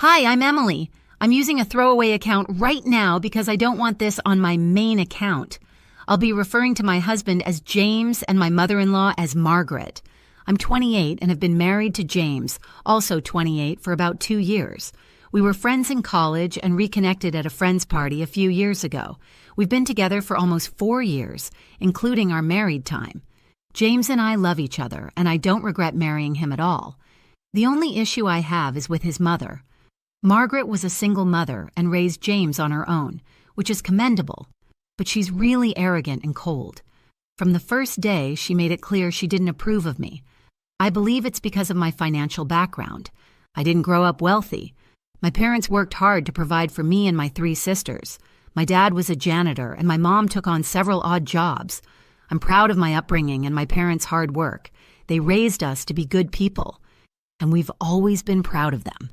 Hi, I'm Emily. I'm using a throwaway account right now because I don't want this on my main account. I'll be referring to my husband as James and my mother-in-law as Margaret. I'm 28 and have been married to James, also 28, for about 2 years. We were friends in college and reconnected at a friend's party a few years ago. We've been together for almost 4 years, including our married time. James and I love each other, and I don't regret marrying him at all. The only issue I have is with his mother. Margaret was a single mother and raised James on her own, which is commendable, but she's really arrogant and cold. From the first day, she made it clear she didn't approve of me. I believe it's because of my financial background. I didn't grow up wealthy. My parents worked hard to provide for me and my 3 sisters. My dad was a janitor, and my mom took on several odd jobs. I'm proud of my upbringing and my parents' hard work. They raised us to be good people, and we've always been proud of them.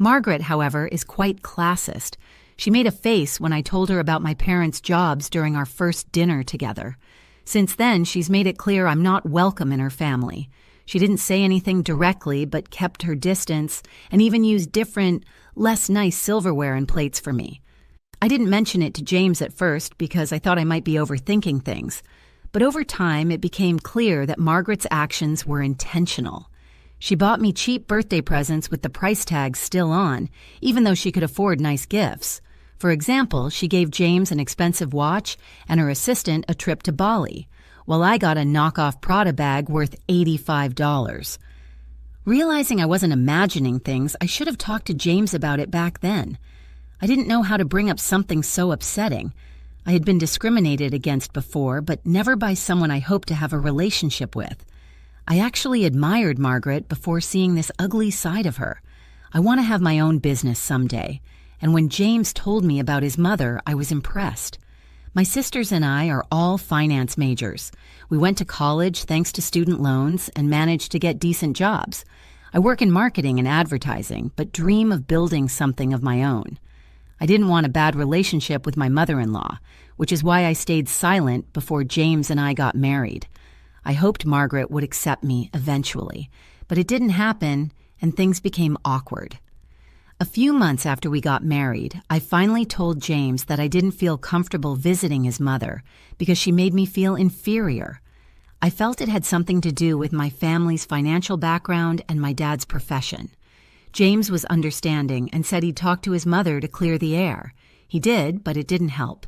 Margaret, however, is quite classist. She made a face when I told her about my parents' jobs during our first dinner together. Since then, she's made it clear I'm not welcome in her family. She didn't say anything directly, but kept her distance and even used different, less nice silverware and plates for me. I didn't mention it to James at first because I thought I might be overthinking things. But over time, it became clear that Margaret's actions were intentional. She bought me cheap birthday presents with the price tag still on, even though she could afford nice gifts. For example, she gave James an expensive watch and her assistant a trip to Bali, while I got a knockoff Prada bag worth $85. Realizing I wasn't imagining things, I should have talked to James about it back then. I didn't know how to bring up something so upsetting. I had been discriminated against before, but never by someone I hoped to have a relationship with. I actually admired Margaret before seeing this ugly side of her. I want to have my own business someday, and when James told me about his mother, I was impressed. My sisters and I are all finance majors. We went to college thanks to student loans and managed to get decent jobs. I work in marketing and advertising, but dream of building something of my own. I didn't want a bad relationship with my mother-in-law, which is why I stayed silent before James and I got married. I hoped Margaret would accept me eventually, but it didn't happen, and things became awkward. A few months after we got married, I finally told James that I didn't feel comfortable visiting his mother because she made me feel inferior. I felt it had something to do with my family's financial background and my dad's profession. James was understanding and said he'd talk to his mother to clear the air. He did, but it didn't help.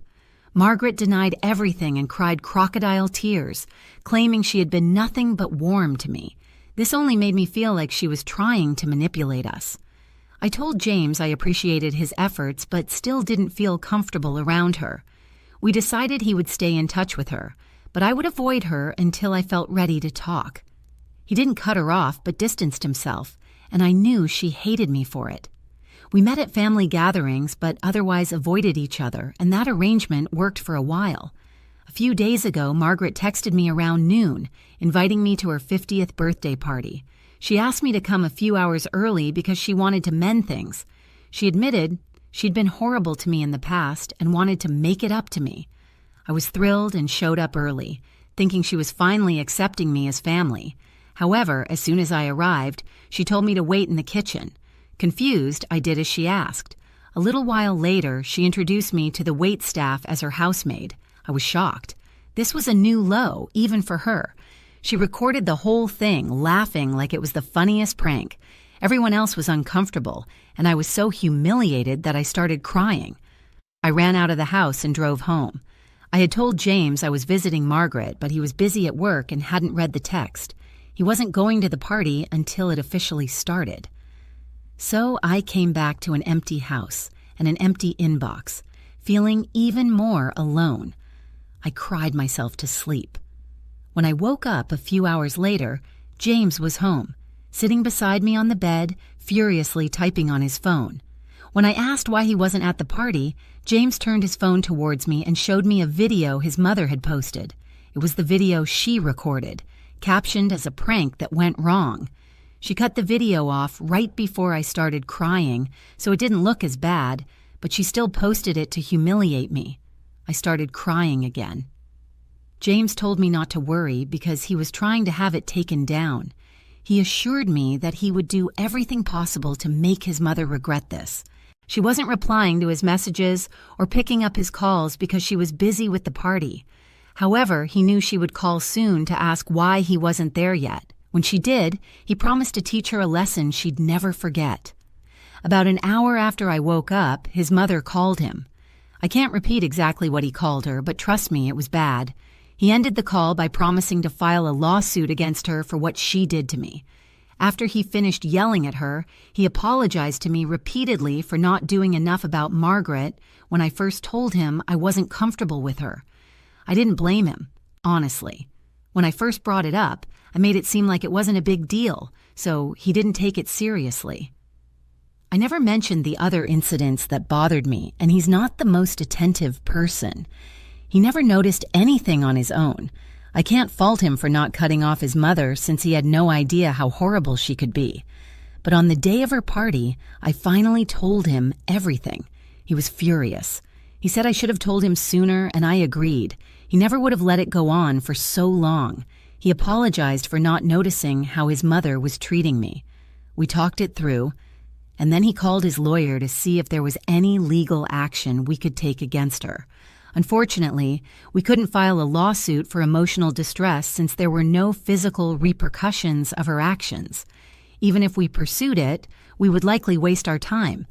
Margaret denied everything and cried crocodile tears, claiming she had been nothing but warm to me. This only made me feel like she was trying to manipulate us. I told James I appreciated his efforts, but still didn't feel comfortable around her. We decided he would stay in touch with her, but I would avoid her until I felt ready to talk. He didn't cut her off, but distanced himself, and I knew she hated me for it. We met at family gatherings, but otherwise avoided each other, and that arrangement worked for a while. A few days ago, Margaret texted me around noon, inviting me to her 50th birthday party. She asked me to come a few hours early because she wanted to mend things. She admitted she'd been horrible to me in the past and wanted to make it up to me. I was thrilled and showed up early, thinking she was finally accepting me as family. However, as soon as I arrived, she told me to wait in the kitchen. Confused, I did as she asked. A little while later, she introduced me to the wait staff as her housemaid. I was shocked. This was a new low, even for her. She recorded the whole thing, laughing like it was the funniest prank. Everyone else was uncomfortable, and I was so humiliated that I started crying. I ran out of the house and drove home. I had told James I was visiting Margaret, but he was busy at work and hadn't read the text. He wasn't going to the party until it officially started. So I came back to an empty house and an empty inbox, feeling even more alone. I cried myself to sleep. When I woke up a few hours later, James was home, sitting beside me on the bed, furiously typing on his phone. When I asked why he wasn't at the party, James turned his phone towards me and showed me a video his mother had posted. It was the video she recorded, captioned as a prank that went wrong. She cut the video off right before I started crying, so it didn't look as bad, but she still posted it to humiliate me. I started crying again. James told me not to worry because he was trying to have it taken down. He assured me that he would do everything possible to make his mother regret this. She wasn't replying to his messages or picking up his calls because she was busy with the party. However, he knew she would call soon to ask why he wasn't there yet. When she did, he promised to teach her a lesson she'd never forget. About an hour after I woke up, his mother called him. I can't repeat exactly what he called her, but trust me, it was bad. He ended the call by promising to file a lawsuit against her for what she did to me. After he finished yelling at her, he apologized to me repeatedly for not doing enough about Margaret when I first told him I wasn't comfortable with her. I didn't blame him, honestly. When I first brought it up, I made it seem like it wasn't a big deal, so he didn't take it seriously. I never mentioned the other incidents that bothered me, and he's not the most attentive person. He never noticed anything on his own. I can't fault him for not cutting off his mother since he had no idea how horrible she could be. But on the day of her party, I finally told him everything. He was furious. He said I should have told him sooner, and I agreed. He never would have let it go on for so long. He apologized for not noticing how his mother was treating me. We talked it through, and then he called his lawyer to see if there was any legal action we could take against her. Unfortunately, we couldn't file a lawsuit for emotional distress since there were no physical repercussions of her actions. Even if we pursued it, we would likely waste our time.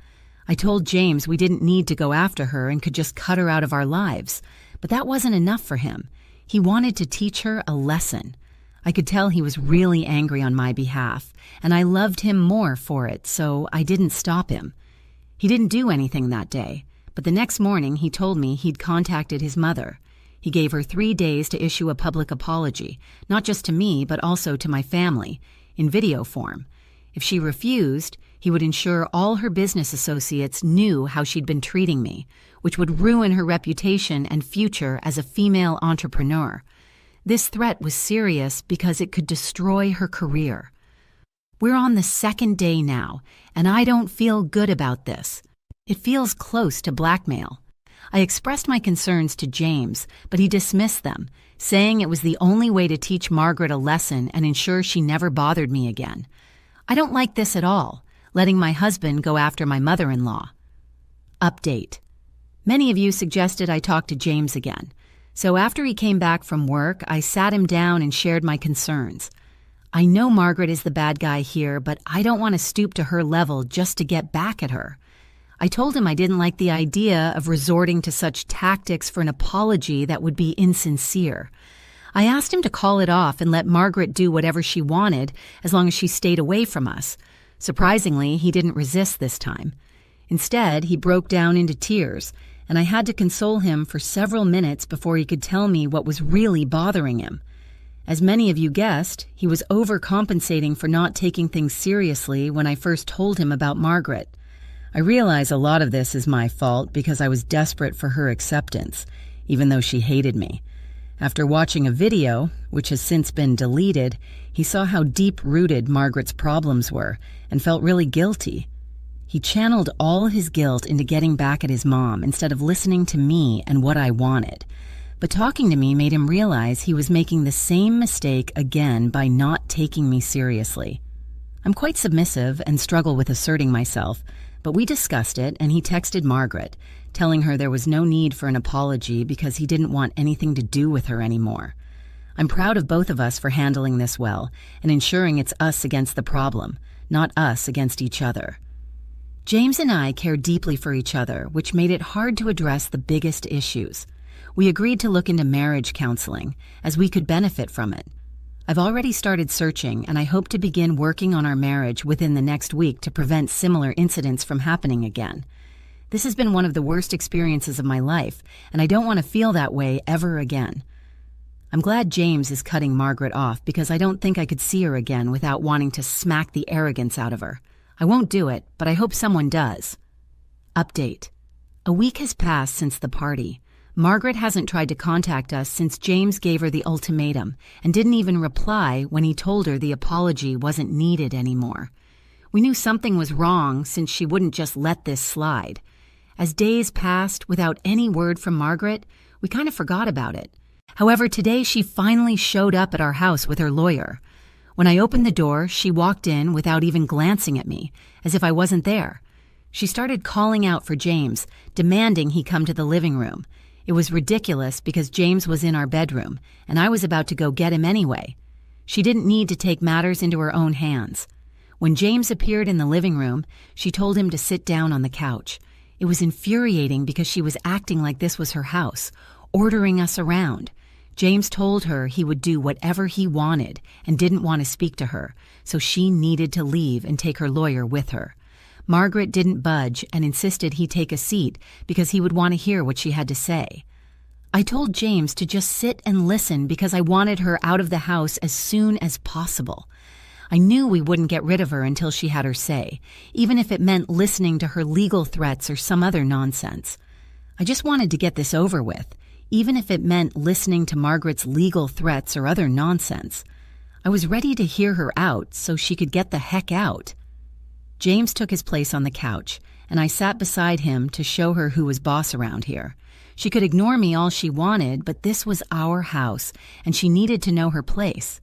I told James we didn't need to go after her and could just cut her out of our lives, but that wasn't enough for him. He wanted to teach her a lesson. I could tell he was really angry on my behalf, and I loved him more for it, so I didn't stop him. He didn't do anything that day. But the next morning, he told me he'd contacted his mother. He gave her 3 days to issue a public apology, not just to me, but also to my family, in video form. If she refused, he would ensure all her business associates knew how she'd been treating me, which would ruin her reputation and future as a female entrepreneur. This threat was serious because it could destroy her career. We're on the 2nd day now, and I don't feel good about this. It feels close to blackmail. I expressed my concerns to James, but he dismissed them, saying it was the only way to teach Margaret a lesson and ensure she never bothered me again. I don't like this at all, letting my husband go after my mother-in-law. Update. Many of you suggested I talk to James again, so after he came back from work, I sat him down and shared my concerns. I know Margaret is the bad guy here, but I don't want to stoop to her level just to get back at her. I told him I didn't like the idea of resorting to such tactics for an apology that would be insincere. I asked him to call it off and let Margaret do whatever she wanted as long as she stayed away from us. Surprisingly, he didn't resist this time. Instead, he broke down into tears, and I had to console him for several minutes before he could tell me what was really bothering him. As many of you guessed, he was overcompensating for not taking things seriously when I first told him about Margaret. I realize a lot of this is my fault because I was desperate for her acceptance, even though she hated me. After watching a video, which has since been deleted, he saw how deep-rooted Margaret's problems were and felt really guilty. He channeled all his guilt into getting back at his mom instead of listening to me and what I wanted. But talking to me made him realize he was making the same mistake again by not taking me seriously. I'm quite submissive and struggle with asserting myself, but we discussed it and he texted Margaret, telling her there was no need for an apology because he didn't want anything to do with her anymore. I'm proud of both of us for handling this well and ensuring it's us against the problem, not us against each other. James and I care deeply for each other, which made it hard to address the biggest issues. We agreed to look into marriage counseling, as we could benefit from it. I've already started searching, and I hope to begin working on our marriage within the next week to prevent similar incidents from happening again. This has been one of the worst experiences of my life, and I don't want to feel that way ever again. I'm glad James is cutting Margaret off because I don't think I could see her again without wanting to smack the arrogance out of her. I won't do it, but I hope someone does. Update. A week has passed since the party. Margaret hasn't tried to contact us since James gave her the ultimatum and didn't even reply when he told her the apology wasn't needed anymore. We knew something was wrong since she wouldn't just let this slide. As days passed without any word from Margaret, we kind of forgot about it. However, today she finally showed up at our house with her lawyer. When I opened the door, she walked in without even glancing at me, as if I wasn't there. She started calling out for James, demanding he come to the living room. It was ridiculous because James was in our bedroom, and I was about to go get him anyway. She didn't need to take matters into her own hands. When James appeared in the living room, she told him to sit down on the couch. It was infuriating because she was acting like this was her house, ordering us around. James told her he would do whatever he wanted and didn't want to speak to her, so she needed to leave and take her lawyer with her. Margaret didn't budge and insisted he take a seat because he would want to hear what she had to say. I told James to just sit and listen because I wanted her out of the house as soon as possible. I knew we wouldn't get rid of her until she had her say, even if it meant listening to her legal threats or some other nonsense. I just wanted to get this over with, even if it meant listening to Margaret's legal threats or other nonsense. I was ready to hear her out so she could get the heck out. James took his place on the couch, and I sat beside him to show her who was boss around here. She could ignore me all she wanted, but this was our house, and she needed to know her place.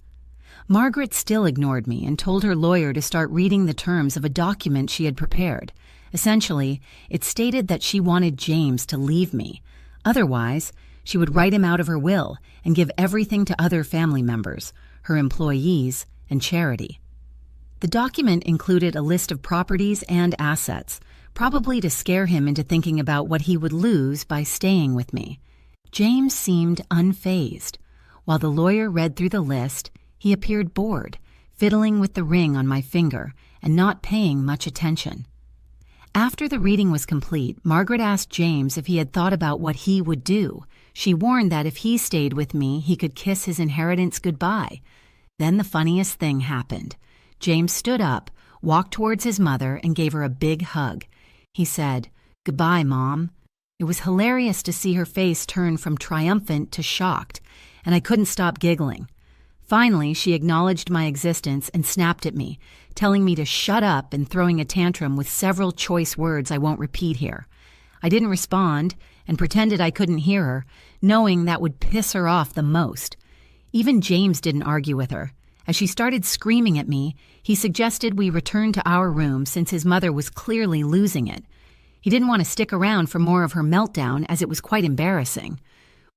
Margaret still ignored me and told her lawyer to start reading the terms of a document she had prepared. Essentially, it stated that she wanted James to leave me. Otherwise, she would write him out of her will and give everything to other family members, her employees, and charity. The document included a list of properties and assets, probably to scare him into thinking about what he would lose by staying with me. James seemed unfazed. While the lawyer read through the list, he appeared bored, fiddling with the ring on my finger and not paying much attention. After the reading was complete, Margaret asked James if he had thought about what he would do. She warned that if he stayed with me, he could kiss his inheritance goodbye. Then the funniest thing happened. James stood up, walked towards his mother, and gave her a big hug. He said, "Goodbye, Mom." It was hilarious to see her face turn from triumphant to shocked, and I couldn't stop giggling. Finally, she acknowledged my existence and snapped at me, telling me to shut up and throwing a tantrum with several choice words I won't repeat here. I didn't respond and pretended I couldn't hear her, knowing that would piss her off the most. Even James didn't argue with her. As she started screaming at me, he suggested we return to our room since his mother was clearly losing it. He didn't want to stick around for more of her meltdown as it was quite embarrassing.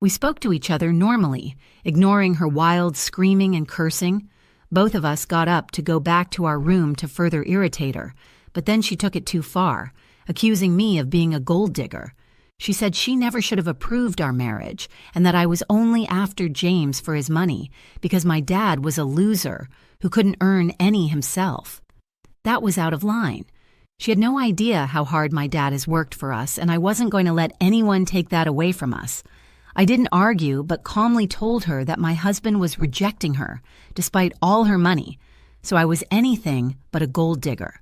We spoke to each other normally, ignoring her wild screaming and cursing. Both of us got up to go back to our room to further irritate her, but then she took it too far, accusing me of being a gold digger. She said she never should have approved our marriage and that I was only after James for his money because my dad was a loser who couldn't earn any himself. That was out of line. She had no idea how hard my dad has worked for us, and I wasn't going to let anyone take that away from us. I didn't argue, but calmly told her that my husband was rejecting her, despite all her money, so I was anything but a gold digger.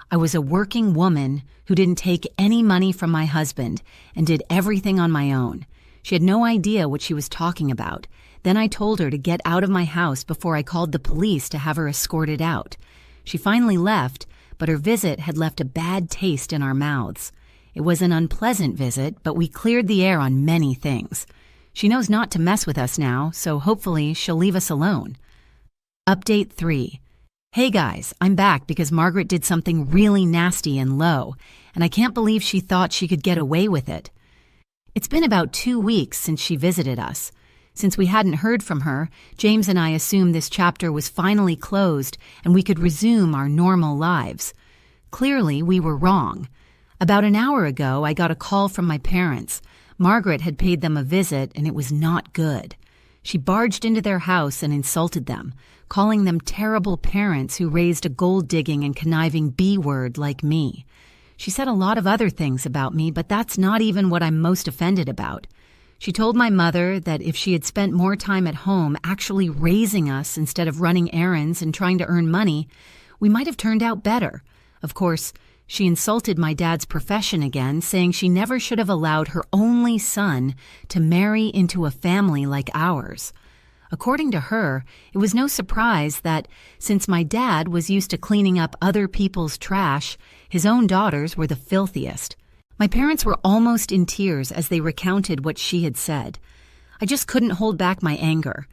I was a working woman who didn't take any money from my husband and did everything on my own. She had no idea what she was talking about. Then I told her to get out of my house before I called the police to have her escorted out. She finally left, but her visit had left a bad taste in our mouths. It was an unpleasant visit, but we cleared the air on many things. She knows not to mess with us now, so hopefully she'll leave us alone. Update 3. Hey guys, I'm back because Margaret did something really nasty and low, and I can't believe she thought she could get away with it. It's been about 2 weeks since she visited us. Since we hadn't heard from her, James and I assumed this chapter was finally closed and we could resume our normal lives. Clearly, we were wrong. About an hour ago, I got a call from my parents. Margaret had paid them a visit, and it was not good. She barged into their house and insulted them, calling them terrible parents who raised a gold-digging and conniving B-word like me. She said a lot of other things about me, but that's not even what I'm most offended about. She told my mother that if she had spent more time at home actually raising us instead of running errands and trying to earn money, we might have turned out better. Of course, she insulted my dad's profession again, saying she never should have allowed her only son to marry into a family like ours. According to her, it was no surprise that, since my dad was used to cleaning up other people's trash, his own daughters were the filthiest. My parents were almost in tears as they recounted what she had said. I just couldn't hold back my anger.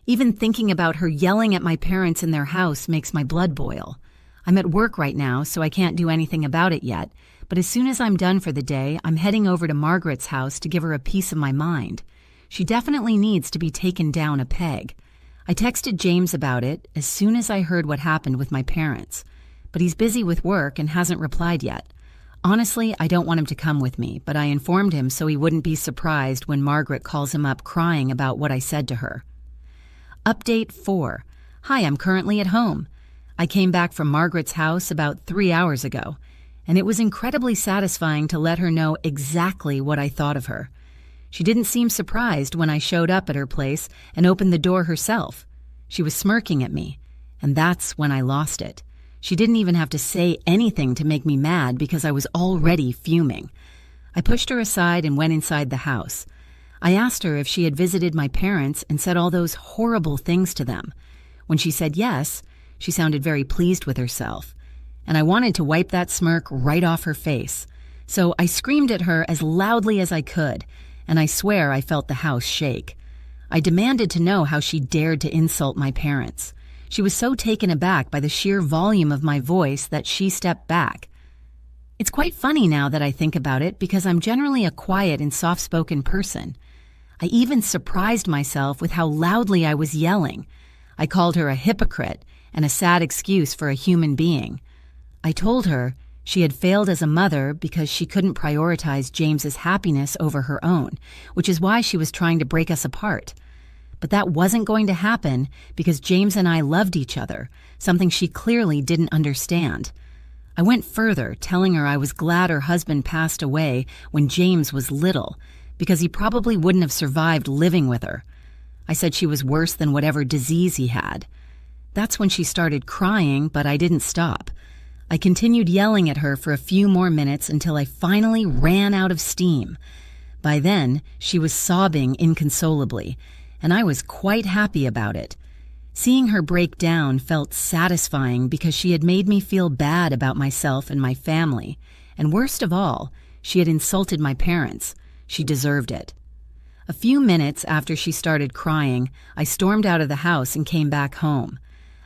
Even thinking about her yelling at my parents in their house makes my blood boil. I'm at work right now, so I can't do anything about it yet, but as soon as I'm done for the day, I'm heading over to Margaret's house to give her a piece of my mind. She definitely needs to be taken down a peg. I texted James about it as soon as I heard what happened with my parents, but he's busy with work and hasn't replied yet. Honestly, I don't want him to come with me, but I informed him so he wouldn't be surprised when Margaret calls him up crying about what I said to her. Update 4. Hi, I'm currently at home. I came back from Margaret's house about 3 hours ago, and it was incredibly satisfying to let her know exactly what I thought of her. She didn't seem surprised when I showed up at her place and opened the door herself. She was smirking at me, and that's when I lost it. She didn't even have to say anything to make me mad because I was already fuming. I pushed her aside and went inside the house. I asked her if she had visited my parents and said all those horrible things to them. When she said yes, she sounded very pleased with herself, and I wanted to wipe that smirk right off her face. So I screamed at her as loudly as I could, and I swear I felt the house shake. I demanded to know how she dared to insult my parents. She was so taken aback by the sheer volume of my voice that she stepped back. It's quite funny now that I think about it because I'm generally a quiet and soft-spoken person. I even surprised myself with how loudly I was yelling. I called her a hypocrite and a sad excuse for a human being. I told her she had failed as a mother because she couldn't prioritize James's happiness over her own, which is why she was trying to break us apart. But that wasn't going to happen because James and I loved each other, something she clearly didn't understand. I went further, telling her I was glad her husband passed away when James was little, because he probably wouldn't have survived living with her. I said she was worse than whatever disease he had. That's when she started crying, but I didn't stop. I continued yelling at her for a few more minutes until I finally ran out of steam. By then, she was sobbing inconsolably, and I was quite happy about it. Seeing her break down felt satisfying because she had made me feel bad about myself and my family, and worst of all, she had insulted my parents. She deserved it. A few minutes after she started crying, I stormed out of the house and came back home.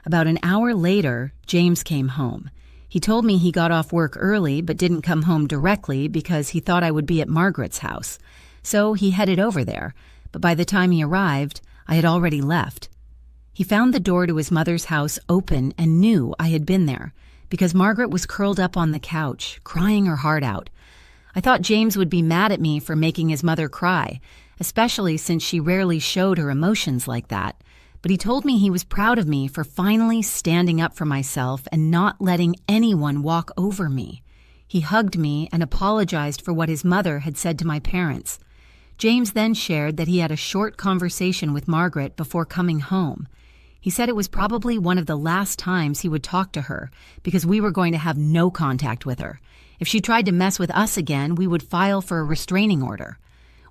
About an hour later, James came home. He told me he got off work early but didn't come home directly because he thought I would be at Margaret's house. So he headed over there, but by the time he arrived, I had already left. He found the door to his mother's house open and knew I had been there because Margaret was curled up on the couch, crying her heart out. I thought James would be mad at me for making his mother cry, especially since she rarely showed her emotions like that. But he told me he was proud of me for finally standing up for myself and not letting anyone walk over me. He hugged me and apologized for what his mother had said to my parents. James then shared that he had a short conversation with Margaret before coming home. He said it was probably one of the last times he would talk to her because we were going to have no contact with her. If she tried to mess with us again, we would file for a restraining order.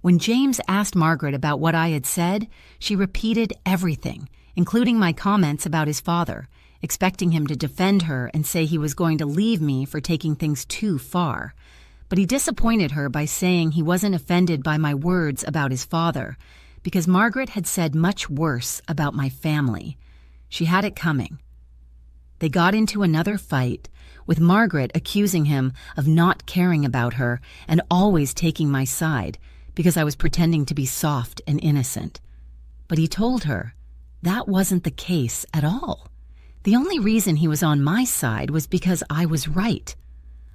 When James asked Margaret about what I had said, she repeated everything, including my comments about his father, expecting him to defend her and say he was going to leave me for taking things too far. But he disappointed her by saying he wasn't offended by my words about his father, because Margaret had said much worse about my family. She had it coming. They got into another fight, with Margaret accusing him of not caring about her and always taking my side because I was pretending to be soft and innocent. But he told her that wasn't the case at all. The only reason he was on my side was because I was right.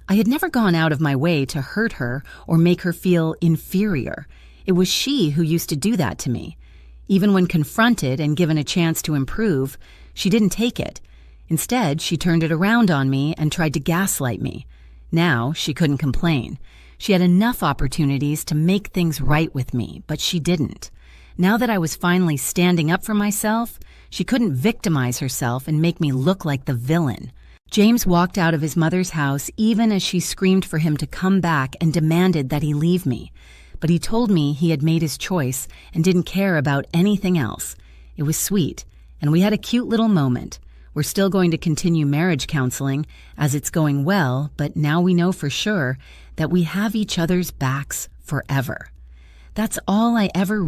I had never gone out of my way to hurt her or make her feel inferior. It was she who used to do that to me. Even when confronted and given a chance to improve, she didn't take it. Instead, she turned it around on me and tried to gaslight me. Now, she couldn't complain. She had enough opportunities to make things right with me, but she didn't. Now that I was finally standing up for myself, she couldn't victimize herself and make me look like the villain. James walked out of his mother's house even as she screamed for him to come back and demanded that he leave me. But he told me he had made his choice and didn't care about anything else. It was sweet, and we had a cute little moment. We're still going to continue marriage counseling as it's going well, but now we know for sure that we have each other's backs forever. That's all I ever